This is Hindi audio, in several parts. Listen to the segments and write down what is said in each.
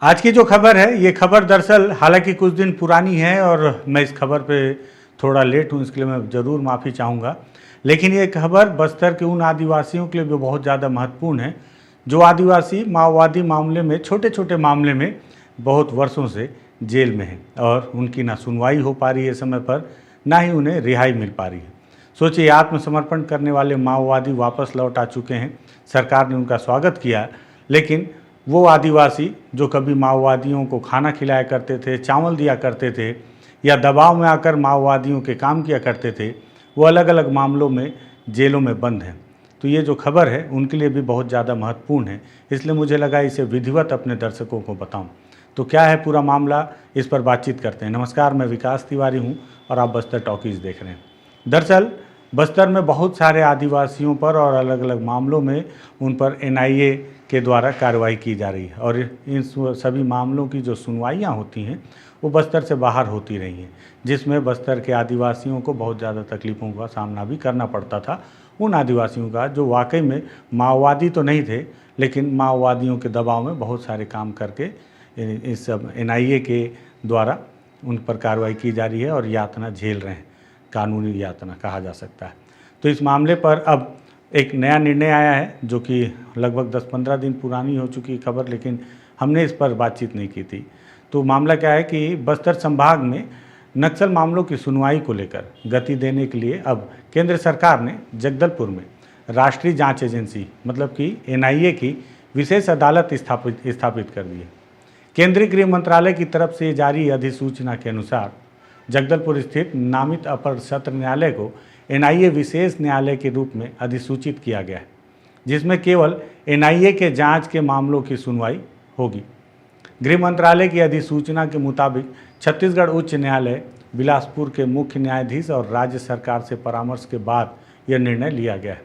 आज की जो खबर है, ये खबर दरअसल हालांकि कुछ दिन पुरानी है और मैं इस खबर पे थोड़ा लेट हूँ, इसके लिए मैं ज़रूर माफ़ी चाहूँगा। लेकिन ये खबर बस्तर के उन आदिवासियों के लिए भी बहुत ज़्यादा महत्वपूर्ण है जो आदिवासी माओवादी मामले में, छोटे छोटे मामले में बहुत वर्षों से जेल में हैं और उनकी ना सुनवाई हो पा रही है समय पर, ना ही उन्हें रिहाई मिल पा रही है। सोचिए, आत्मसमर्पण करने वाले माओवादी वापस लौट आ चुके हैं, सरकार ने उनका स्वागत किया, लेकिन वो आदिवासी जो कभी माओवादियों को खाना खिलाया करते थे, चावल दिया करते थे या दबाव में आकर माओवादियों के काम किया करते थे, वो अलग अलग मामलों में जेलों में बंद हैं। तो ये जो खबर है उनके लिए भी बहुत ज़्यादा महत्वपूर्ण है, इसलिए मुझे लगा इसे विधिवत अपने दर्शकों को बताऊं। तो क्या है पूरा मामला, इस पर बातचीत करते हैं। नमस्कार, मैं विकास तिवारी हूं और आप बस्तर टॉकीज़ देख रहे हैं। दरअसल बस्तर में बहुत सारे आदिवासियों पर और अलग अलग मामलों में उन पर एनआईए के द्वारा कार्रवाई की जा रही है और इन सभी मामलों की जो सुनवाइयाँ होती हैं वो बस्तर से बाहर होती रही हैं, जिसमें बस्तर के आदिवासियों को बहुत ज़्यादा तकलीफ़ों का सामना भी करना पड़ता था। उन आदिवासियों का जो वाकई में माओवादी तो नहीं थे, लेकिन माओवादियों के दबाव में बहुत सारे काम करके इस सब एनआईए के द्वारा उन पर कार्रवाई की जा रही है और यातना झेल रहे हैं, कानूनी यातना कहा जा सकता है। तो इस मामले पर अब एक नया निर्णय आया है, जो कि लगभग 10-15 दिन पुरानी हो चुकी खबर, लेकिन हमने इस पर बातचीत नहीं की थी। तो मामला क्या है कि बस्तर संभाग में नक्सल मामलों की सुनवाई को लेकर गति देने के लिए अब केंद्र सरकार ने जगदलपुर में राष्ट्रीय जांच एजेंसी मतलब कि एनआईए की विशेष अदालत स्थापित कर दी है। केंद्रीय गृह मंत्रालय की तरफ से जारी अधिसूचना के अनुसार जगदलपुर स्थित नामित अपर सत्र न्यायालय को एनआईए विशेष न्यायालय के रूप में अधिसूचित किया गया है, जिसमें केवल एनआईए के जांच के मामलों की सुनवाई होगी। गृह मंत्रालय की अधिसूचना के मुताबिक छत्तीसगढ़ उच्च न्यायालय बिलासपुर के मुख्य न्यायाधीश और राज्य सरकार से परामर्श के बाद यह निर्णय लिया गया है।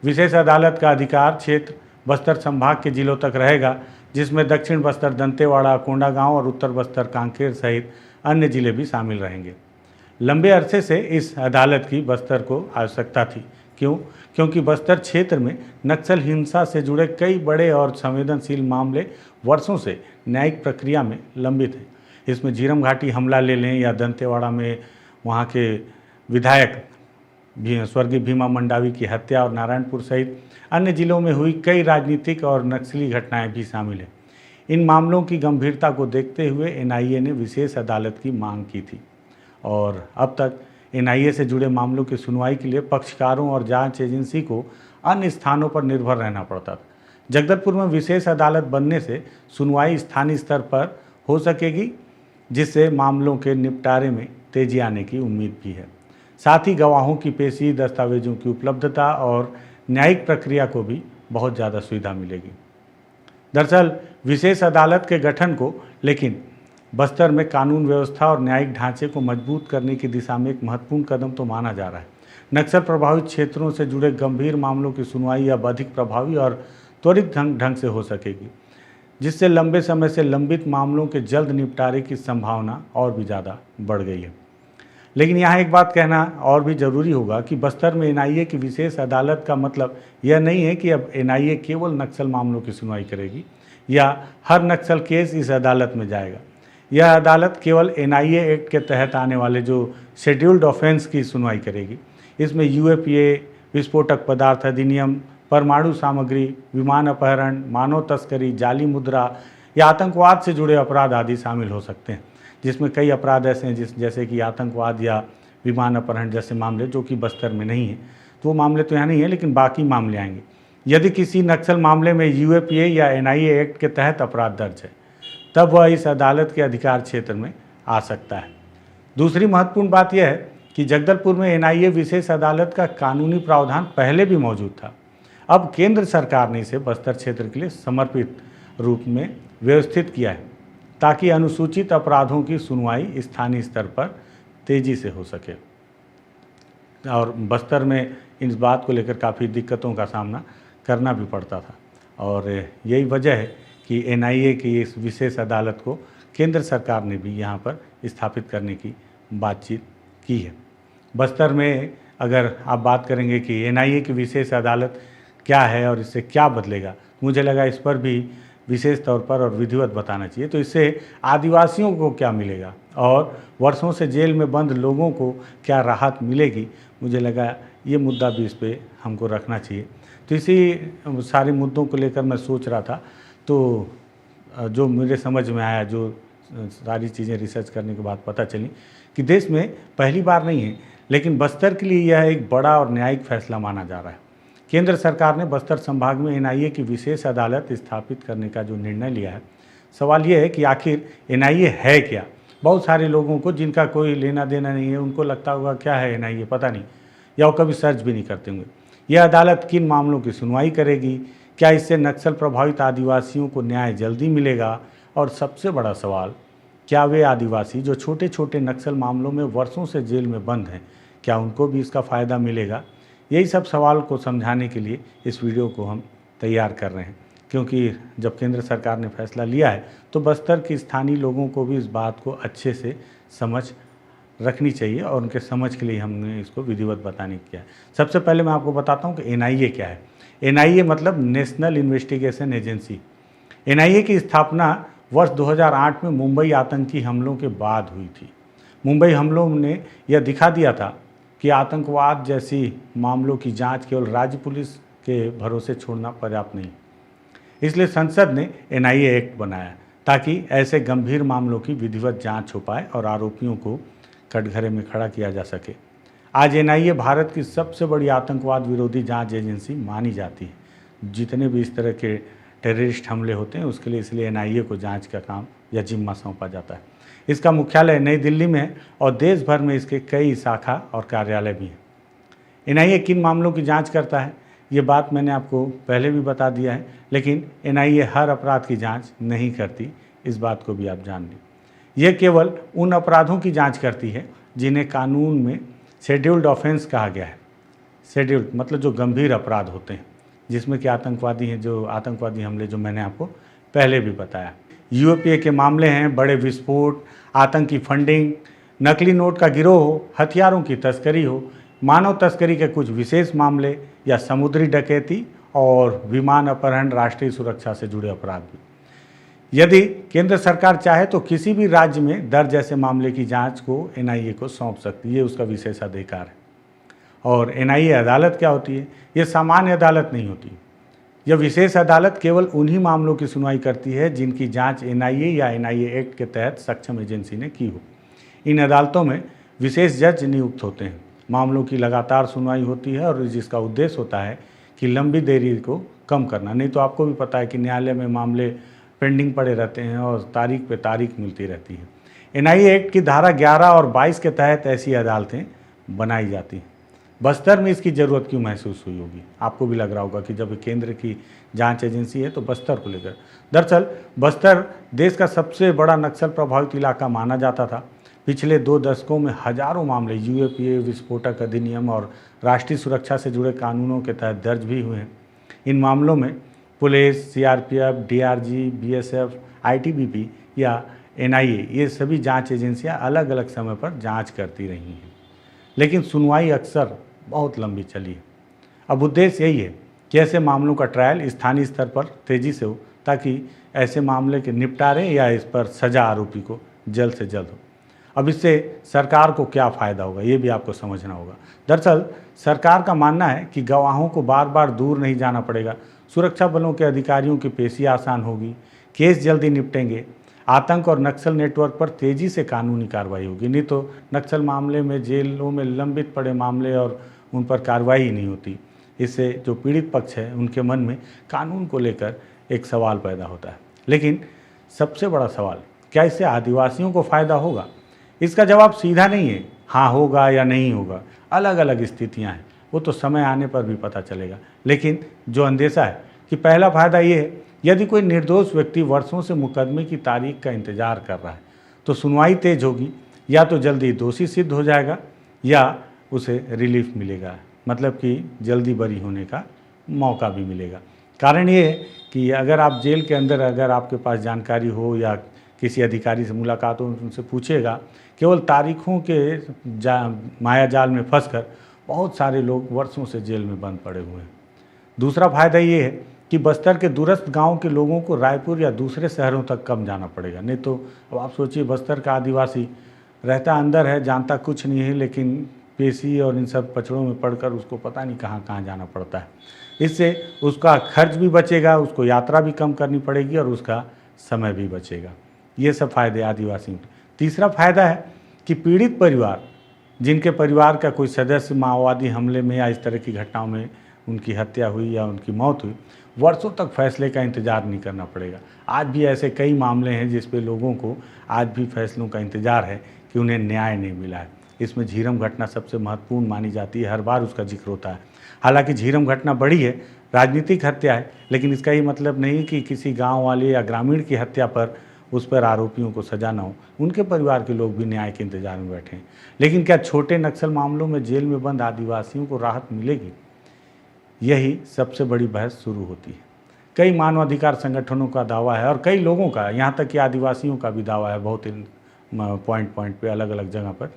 विशेष अदालत का अधिकार क्षेत्र बस्तर संभाग के जिलों तक रहेगा, जिसमें दक्षिण बस्तर दंतेवाड़ा, कोंडागांव और उत्तर बस्तर कांकेर सहित अन्य जिले भी शामिल रहेंगे। लंबे अरसे से इस अदालत की बस्तर को आवश्यकता थी। क्यों? क्योंकि बस्तर क्षेत्र में नक्सल हिंसा से जुड़े कई बड़े और संवेदनशील मामले वर्षों से न्यायिक प्रक्रिया में लंबित हैं। इसमें झीरम घाटी हमला ले लें या दंतेवाड़ा में वहाँ के विधायक स्वर्गीय भीमा मंडावी की हत्या और नारायणपुर सहित अन्य जिलों में हुई कई राजनीतिक और नक्सली घटनाएं भी शामिल हैं। इन मामलों की गंभीरता को देखते हुए एनआईए ने विशेष अदालत की मांग की थी और अब तक एनआईए से जुड़े मामलों की सुनवाई के लिए पक्षकारों और जांच एजेंसी को अन्य स्थानों पर निर्भर रहना पड़ता था। जगदलपुर में विशेष अदालत बनने से सुनवाई स्थानीय स्तर पर हो सकेगी, जिससे मामलों के निपटारे में तेजी आने की उम्मीद भी है। साथ ही गवाहों की पेशी, दस्तावेजों की उपलब्धता और न्यायिक प्रक्रिया को भी बहुत ज़्यादा सुविधा मिलेगी। दरअसल विशेष अदालत के गठन को लेकिन बस्तर में कानून व्यवस्था और न्यायिक ढांचे को मजबूत करने की दिशा में एक महत्वपूर्ण कदम तो माना जा रहा है। नक्सल प्रभावित क्षेत्रों से जुड़े गंभीर मामलों की सुनवाई अब अधिक प्रभावी और त्वरित ढंग से हो सकेगी, जिससे लंबे समय से लंबित मामलों के जल्द निपटारे की संभावना और भी ज़्यादा बढ़ गई है। लेकिन यहाँ एक बात कहना और भी ज़रूरी होगा कि बस्तर में एनआईए की विशेष अदालत का मतलब यह नहीं है कि अब एनआईए केवल नक्सल मामलों की सुनवाई करेगी या हर नक्सल केस इस अदालत में जाएगा। यह अदालत केवल एनआईए एक्ट के तहत आने वाले जो शेड्यूल्ड ऑफेंस की सुनवाई करेगी। इसमें यूएपीए, विस्फोटक पदार्थ अधिनियम, परमाणु सामग्री, विमान अपहरण, मानव तस्करी, जाली मुद्रा या आतंकवाद से जुड़े अपराध आदि शामिल हो सकते हैं, जिसमें कई अपराध ऐसे हैं जैसे कि आतंकवाद या विमान अपहरण जैसे मामले, जो कि बस्तर में नहीं है। तो वो मामले तो यहाँ नहीं है, लेकिन बाकी मामले आएंगे। यदि किसी नक्सल मामले में यूएपीए या एनआईए एक्ट के तहत अपराध दर्ज है, तब वह इस अदालत के अधिकार क्षेत्र में आ सकता है। दूसरी महत्वपूर्ण बात यह है कि जगदलपुर में एनआईए विशेष अदालत का कानूनी प्रावधान पहले भी मौजूद था। अब केंद्र सरकार ने इसे बस्तर क्षेत्र के लिए समर्पित रूप में व्यवस्थित किया है, ताकि अनुसूचित अपराधों की सुनवाई स्थानीय स्तर पर तेजी से हो सके। और बस्तर में इस बात को लेकर काफ़ी दिक्कतों का सामना करना भी पड़ता था और यही वजह है कि एनआईए की इस विशेष अदालत को केंद्र सरकार ने भी यहाँ पर स्थापित करने की बातचीत की है। बस्तर में अगर आप बात करेंगे कि एनआईए की विशेष अदालत क्या है और इससे क्या बदलेगा, मुझे लगा इस पर भी विशेष तौर पर और विधिवत बताना चाहिए। तो इससे आदिवासियों को क्या मिलेगा और वर्षों से जेल में बंद लोगों को क्या राहत मिलेगी, मुझे लगा ये मुद्दा भी इस पर हमको रखना चाहिए। तो इसी सारे मुद्दों को लेकर मैं सोच रहा था, तो जो मेरे समझ में आया, जो सारी चीज़ें रिसर्च करने के बाद पता चली कि देश में पहली बार नहीं है, लेकिन बस्तर के लिए यह एक बड़ा और न्यायिक फैसला माना जा रहा है। केंद्र सरकार ने बस्तर संभाग में एनआईए की विशेष अदालत स्थापित करने का जो निर्णय लिया है, सवाल ये है कि आखिर एनआईए है क्या। बहुत सारे लोगों को जिनका कोई लेना देना नहीं है, उनको लगता होगा क्या है एनआईए, पता नहीं, या वो कभी सर्च भी नहीं करते होंगे। यह अदालत किन मामलों की सुनवाई करेगी, क्या इससे नक्सल प्रभावित आदिवासियों को न्याय जल्दी मिलेगा, और सबसे बड़ा सवाल, क्या वे आदिवासी जो छोटे छोटे नक्सल मामलों में वर्षों से जेल में बंद हैं, क्या उनको भी इसका फ़ायदा मिलेगा। यही सब सवाल को समझाने के लिए इस वीडियो को हम तैयार कर रहे हैं, क्योंकि जब केंद्र सरकार ने फैसला लिया है तो बस्तर के स्थानीय लोगों को भी इस बात को अच्छे से समझ रखनी चाहिए, और उनके समझ के लिए हमने इसको विधिवत बताने किया है। सबसे पहले मैं आपको बताता हूँ कि एनआईए क्या है। एनआईए मतलब नेशनल इन्वेस्टिगेशन एजेंसी। एनआईए की स्थापना वर्ष 2008 में मुंबई आतंकी हमलों के बाद हुई थी। मुंबई हमलों ने यह दिखा दिया था कि आतंकवाद जैसी मामलों की जांच केवल राज्य पुलिस के भरोसे छोड़ना पर्याप्त नहीं, इसलिए संसद ने एनआईए एक्ट बनाया ताकि ऐसे गंभीर मामलों की विधिवत जांच हो पाए और आरोपियों को कटघरे में खड़ा किया जा सके। आज एनआईए भारत की सबसे बड़ी आतंकवाद विरोधी जांच एजेंसी मानी जाती है। जितने भी इस तरह के टेररिस्ट हमले होते हैं उसके लिए इसलिए एनआईए को जांच का काम या जिम्मा सौंपा जाता है। इसका मुख्यालय नई दिल्ली में है और देश भर में इसके कई शाखा और कार्यालय भी हैं। एनआईए किन मामलों की जांच करता है, ये बात मैंने आपको पहले भी बता दिया है, लेकिन एनआईए हर अपराध की जांच नहीं करती, इस बात को भी आप जान लें। यह केवल उन अपराधों की जांच करती है जिन्हें कानून में शेड्यूल्ड ऑफेंस कहा गया है। शेड्यूल्ड मतलब जो गंभीर अपराध होते हैं, जिसमें कि आतंकवादी हैं, जो आतंकवादी हमले जो मैंने आपको पहले भी बताया। यूएपीए के मामले हैं, बड़े विस्फोट, आतंकी फंडिंग, नकली नोट का गिरोह हो, हथियारों की तस्करी हो, मानव तस्करी के कुछ विशेष मामले, या समुद्री डकैती और विमान अपहरण, राष्ट्रीय सुरक्षा से जुड़े अपराध भी। यदि केंद्र सरकार चाहे तो किसी भी राज्य में दर्ज ऐसे मामले की जांच को एनआईए को सौंप सकती है, उसका विशेष अधिकार है। और एनआईए अदालत क्या होती है, ये सामान्य अदालत नहीं होती। यह विशेष अदालत केवल उन्हीं मामलों की सुनवाई करती है जिनकी जांच एनआईए या एनआईए एक्ट के तहत सक्षम एजेंसी ने की हो। इन अदालतों में विशेष जज नियुक्त होते हैं। मामलों की लगातार सुनवाई होती है और जिसका उद्देश्य होता है कि लंबी देरी को कम करना। नहीं तो आपको भी पता है कि न्यायालय में मामले पेंडिंग पड़े रहते हैं और तारीख पे तारीख मिलती रहती है। एनआईए एक्ट की धारा 11 और 22 के तहत ऐसी अदालतें बनाई जाती हैं। बस्तर में इसकी ज़रूरत क्यों महसूस हुई होगी, आपको भी लग रहा होगा कि जब केंद्र की जांच एजेंसी है तो बस्तर को लेकर। दरअसल बस्तर देश का सबसे बड़ा नक्सल प्रभावित इलाका माना जाता था। पिछले 2 दशकों में हजारों मामले यूएपीए, विस्फोटक अधिनियम और राष्ट्रीय सुरक्षा से जुड़े कानूनों के तहत दर्ज भी हुए हैं। इन मामलों में police, CRPF, DRG, BSF, ITBP या एनआईए, ये सभी जांच एजेंसियां अलग अलग समय पर जांच करती रही हैं, लेकिन सुनवाई अक्सर बहुत लंबी चली है। अब उद्देश्य यही है कि ऐसे मामलों का ट्रायल स्थानीय स्तर पर तेज़ी से हो, ताकि ऐसे मामले के निपटारे या इस पर सज़ा आरोपी को जल्द से जल्द हो। अब इससे सरकार को क्या फ़ायदा होगा, ये भी आपको समझना होगा। दरअसल सरकार का मानना है कि गवाहों को बार बार दूर नहीं जाना पड़ेगा, सुरक्षा बलों के अधिकारियों की पेशी आसान होगी, केस जल्दी निपटेंगे, आतंक और नक्सल नेटवर्क पर तेज़ी से कानूनी कार्रवाई होगी। नहीं तो नक्सल मामले में जेलों में लंबित पड़े मामले और उन पर कार्रवाई ही नहीं होती। इससे जो पीड़ित पक्ष है उनके मन में कानून को लेकर एक सवाल पैदा होता है। लेकिन सबसे बड़ा सवाल, क्या इससे आदिवासियों को फ़ायदा होगा? इसका जवाब सीधा नहीं है, हाँ होगा या नहीं होगा। अलग अलग स्थितियाँ हैं, वो तो समय आने पर भी पता चलेगा। लेकिन जो अंदेशा है कि पहला फ़ायदा ये है, यदि कोई निर्दोष व्यक्ति वर्षों से मुकदमे की तारीख का इंतज़ार कर रहा है तो सुनवाई तेज होगी, या तो जल्दी दोषी सिद्ध हो जाएगा या उसे रिलीफ मिलेगा, मतलब कि जल्दी बरी होने का मौका भी मिलेगा। कारण ये है कि अगर आप जेल के अंदर अगर आपके पास जानकारी हो या किसी अधिकारी से मुलाकात हो, उनसे पूछिएगा, केवल तारीखों के माया जाल में फंसकर बहुत सारे लोग वर्षों से जेल में बंद पड़े हुए हैं। दूसरा फ़ायदा ये है कि बस्तर के दूरस्थ गांव के लोगों को रायपुर या दूसरे शहरों तक कम जाना पड़ेगा। नहीं तो अब आप सोचिए, बस्तर का आदिवासी रहता अंदर है, जानता कुछ नहीं है, लेकिन पेशी और इन सब पचड़ों में पड़कर उसको पता नहीं कहाँ कहाँ जाना पड़ता है। इससे उसका खर्च भी बचेगा, उसको यात्रा भी कम करनी पड़ेगी और उसका समय भी बचेगा। ये सब फायदे आदिवासियों के। तीसरा फायदा है कि पीड़ित परिवार, जिनके परिवार का कोई सदस्य माओवादी हमले में या इस तरह की घटनाओं में उनकी हत्या हुई या उनकी मौत हुई, वर्षों तक फैसले का इंतज़ार नहीं करना पड़ेगा। आज भी ऐसे कई मामले हैं जिस पे लोगों को आज भी फैसलों का इंतज़ार है कि उन्हें न्याय नहीं मिला है। इसमें झीरम घटना सबसे महत्वपूर्ण मानी जाती है, हर बार उसका जिक्र होता है। हालांकि झीरम घटना बड़ी है, राजनीतिक हत्या है, लेकिन इसका ये मतलब नहीं कि किसी गाँव वाले या ग्रामीण की हत्या पर उस पर आरोपियों को सजा न हो। उनके परिवार के लोग भी न्याय के इंतजार में बैठे हैं। लेकिन क्या छोटे नक्सल मामलों में जेल में बंद आदिवासियों को राहत मिलेगी? यही सबसे बड़ी बहस शुरू होती है। कई मानवाधिकार संगठनों का दावा है और कई लोगों का, यहाँ तक कि आदिवासियों का भी दावा है, बहुत पॉइंट पे अलग अलग जगह पर,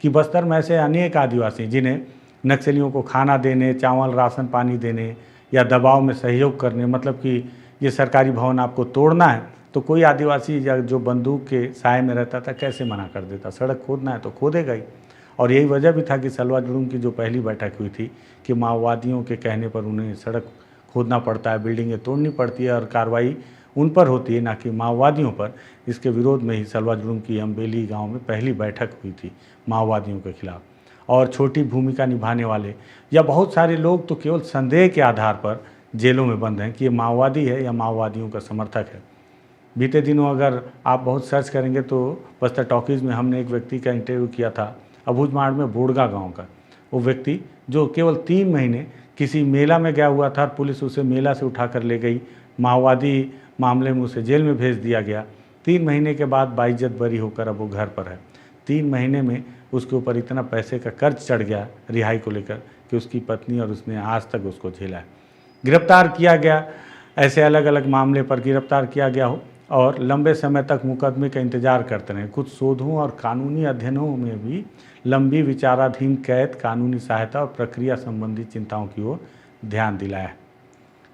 कि बस्तर में ऐसे अनेक आदिवासी जिन्हें नक्सलियों को खाना देने, चावल राशन पानी देने या दबाव में सहयोग करने, मतलब कि ये सरकारी भवन आपको तोड़ना है, तो कोई आदिवासी जो बंदूक के साए में रहता था कैसे मना कर देता? सड़क खोदना है तो खोदेगा ही। और यही वजह भी था कि सलवा जुड़ूम की जो पहली बैठक हुई थी कि माओवादियों के कहने पर उन्हें सड़क खोदना पड़ता है, बिल्डिंगें तोड़नी पड़ती है और कार्रवाई उन पर होती है, ना कि माओवादियों पर। इसके विरोध में ही सलवा जुड़ूम की अम्बेली गांव में पहली बैठक हुई थी माओवादियों के खिलाफ। और छोटी भूमिका निभाने वाले या बहुत सारे लोग तो केवल संदेह के आधार पर जेलों में बंद हैं कि ये माओवादी है या माओवादियों का समर्थक है। बीते दिनों अगर आप बहुत सर्च करेंगे तो बस्तर टॉकीज़ में हमने एक व्यक्ति का इंटरव्यू किया था, अबूझमाड़ में बोड़गा गांव का। वो व्यक्ति जो केवल 3 महीने किसी मेला में गया हुआ था, पुलिस उसे मेला से उठाकर ले गई, माओवादी मामले में उसे जेल में भेज दिया गया। 3 महीने के बाद बाइज्जत बरी होकर अब वो घर पर है। 3 महीने में उसके ऊपर इतना पैसे का कर्ज चढ़ गया रिहाई को लेकर कि उसकी पत्नी और उसने आज तक उसको झेला है। गिरफ्तार किया गया, ऐसे अलग अलग मामले पर गिरफ्तार किया गया हो और लंबे समय तक मुकदमे का इंतजार करते रहे। कुछ शोधों और कानूनी अध्ययनों में भी लंबी विचाराधीन कैद, कानूनी सहायता और प्रक्रिया संबंधी चिंताओं की ओर ध्यान दिलाया है।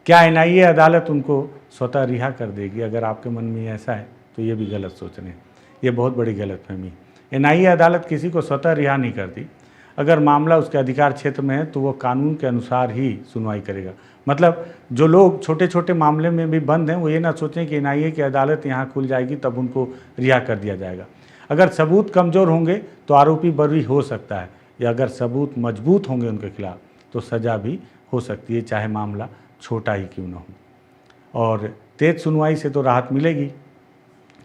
क्या एनआईए अदालत उनको स्वतः रिहा कर देगी? अगर आपके मन में ऐसा है तो ये भी गलत सोच रहे हैं, ये बहुत बड़ी गलतफहमी है। एनआईए अदालत किसी को स्वतः रिहा नहीं करती। अगर मामला उसके अधिकार क्षेत्र में है तो वह कानून के अनुसार ही सुनवाई करेगा। मतलब जो लोग छोटे छोटे मामले में भी बंद हैं वो ये ना सोचें कि एनआईए की अदालत यहाँ खुल जाएगी तब उनको रिहा कर दिया जाएगा। अगर सबूत कमज़ोर होंगे तो आरोपी बरी हो सकता है, या अगर सबूत मजबूत होंगे उनके खिलाफ तो सज़ा भी हो सकती है, चाहे मामला छोटा ही क्यों ना हो। और तेज सुनवाई से तो राहत मिलेगी,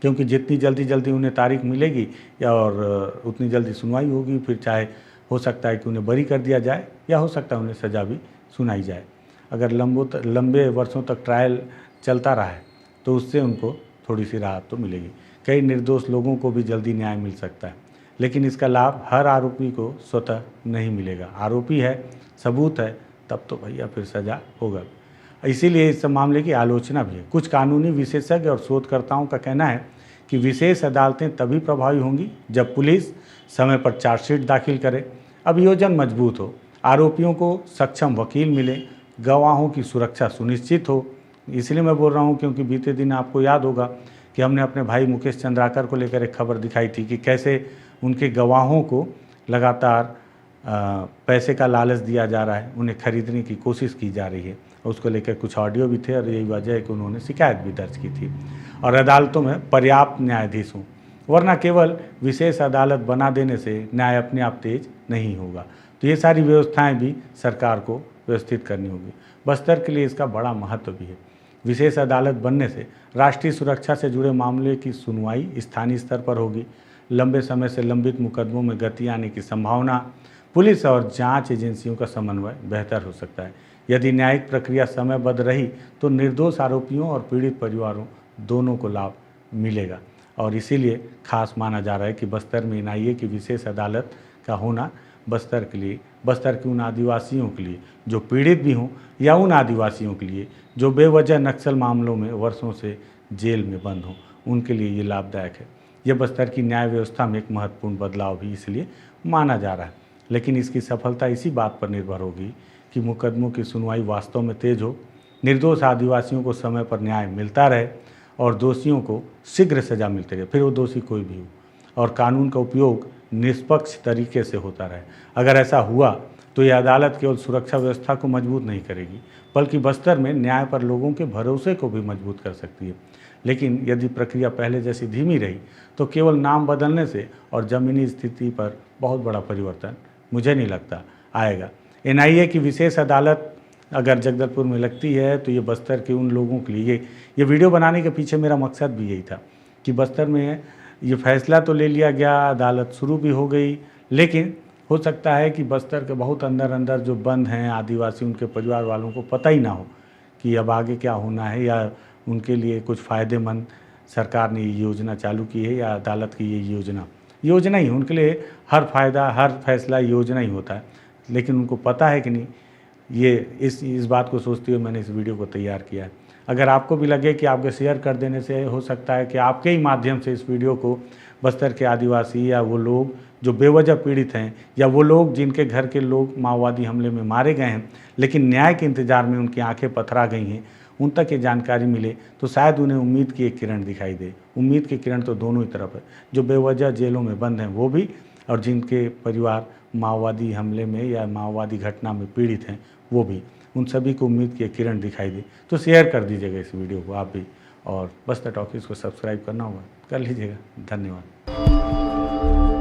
क्योंकि जितनी जल्दी उन्हें तारीख मिलेगी या और उतनी जल्दी सुनवाई होगी। फिर चाहे हो सकता है कि उन्हें बरी कर दिया जाए या हो सकता है उन्हें सज़ा भी सुनाई जाए। अगर लंबे वर्षों तक ट्रायल चलता रहा है तो उससे उनको थोड़ी सी राहत तो मिलेगी। कई निर्दोष लोगों को भी जल्दी न्याय मिल सकता है, लेकिन इसका लाभ हर आरोपी को स्वतः नहीं मिलेगा। आरोपी है, सबूत है, तब तो भैया फिर सज़ा होगा। इसीलिए इस मामले की आलोचना भी है। कुछ कानूनी विशेषज्ञ और शोधकर्ताओं का कहना है कि विशेष अदालतें तभी प्रभावी होंगी जब पुलिस समय पर चार्जशीट दाखिल करे, अभियोजन मजबूत हो, आरोपियों को सक्षम वकील मिले, गवाहों की सुरक्षा सुनिश्चित हो। इसलिए मैं बोल रहा हूँ क्योंकि बीते दिन आपको याद होगा कि हमने अपने भाई मुकेश चंद्राकर को लेकर एक खबर दिखाई थी कि कैसे उनके गवाहों को लगातार पैसे का लालच दिया जा रहा है, उन्हें खरीदने की कोशिश की जा रही है। उसको लेकर कुछ ऑडियो भी थे और यही वजह है कि उन्होंने शिकायत भी दर्ज की थी। और अदालतों में पर्याप्त न्यायाधीश हों, वरना केवल विशेष अदालत बना देने से न्याय अपने आप तेज नहीं होगा। तो ये सारी व्यवस्थाएं भी सरकार को व्यवस्थित करनी होगी। बस्तर के लिए इसका बड़ा महत्व भी है। विशेष अदालत बनने से राष्ट्रीय सुरक्षा से जुड़े मामले की सुनवाई स्थानीय स्तर पर होगी, लंबे समय से लंबित मुकदमों में गति आने की संभावना, पुलिस और जांच एजेंसियों का समन्वय बेहतर हो सकता है। यदि न्यायिक प्रक्रिया समयबद्ध रही तो निर्दोष आरोपियों और पीड़ित परिवारों दोनों को लाभ मिलेगा। और इसीलिए खास माना जा रहा है कि बस्तर में एनआईए की विशेष अदालत का होना बस्तर के लिए, बस्तर के उन आदिवासियों के लिए जो पीड़ित भी हों या उन आदिवासियों के लिए जो बेवजह नक्सल मामलों में वर्षों से जेल में बंद हों, उनके लिए ये लाभदायक है। यह बस्तर की न्याय व्यवस्था में एक महत्वपूर्ण बदलाव भी इसलिए माना जा रहा है। लेकिन इसकी सफलता इसी बात पर निर्भर होगी कि मुकदमों की सुनवाई वास्तव में तेज हो, निर्दोष आदिवासियों को समय पर न्याय मिलता रहे और दोषियों को शीघ्र सजा मिलती रहे, फिर वो दोषी कोई भी हो, और कानून का उपयोग निष्पक्ष तरीके से होता रहे। अगर ऐसा हुआ तो ये अदालत केवल सुरक्षा व्यवस्था को मजबूत नहीं करेगी, बल्कि बस्तर में न्याय पर लोगों के भरोसे को भी मजबूत कर सकती है। लेकिन यदि प्रक्रिया पहले जैसी धीमी रही तो केवल नाम बदलने से और ज़मीनी स्थिति पर बहुत बड़ा परिवर्तन मुझे नहीं लगता आएगा। एनआईए की विशेष अदालत अगर जगदलपुर में लगती है तो ये बस्तर के उन लोगों के लिए, ये वीडियो बनाने के पीछे मेरा मकसद भी यही था कि बस्तर में ये फैसला तो ले लिया गया, अदालत शुरू भी हो गई, लेकिन हो सकता है कि बस्तर के बहुत अंदर अंदर जो बंद हैं आदिवासी, उनके परिवार वालों को पता ही ना हो कि अब आगे क्या होना है, या उनके लिए कुछ फ़ायदेमंद सरकार ने ये योजना चालू की है या अदालत की ये योजना ही उनके लिए हर फ़ायदा, हर फैसला योजना ही होता है। लेकिन उनको पता है कि नहीं, ये इस बात को सोचते हुए मैंने इस वीडियो को तैयार किया है। अगर आपको भी लगे कि आपके शेयर कर देने से हो सकता है कि आपके ही माध्यम से इस वीडियो को बस्तर के आदिवासी या वो लोग जो बेवजह पीड़ित हैं, या वो लोग जिनके घर के लोग माओवादी हमले में मारे गए हैं लेकिन न्याय के इंतज़ार में उनकी आंखें पथरा गई हैं, उन तक ये जानकारी मिले तो शायद उन्हें उम्मीद की एक किरण दिखाई दे। उम्मीद की किरण तो दोनों ही तरफ है, जो बेवजह जेलों में बंद हैं वो भी, और जिनके परिवार माओवादी हमले में या माओवादी घटना में पीड़ित हैं वो भी, उन सभी को उम्मीद की एक किरण दिखाई दे। तो शेयर कर दीजिएगा इस वीडियो को आप भी, और बस्तर टॉकीज़ को सब्सक्राइब करना होगा कर लीजिएगा। धन्यवाद।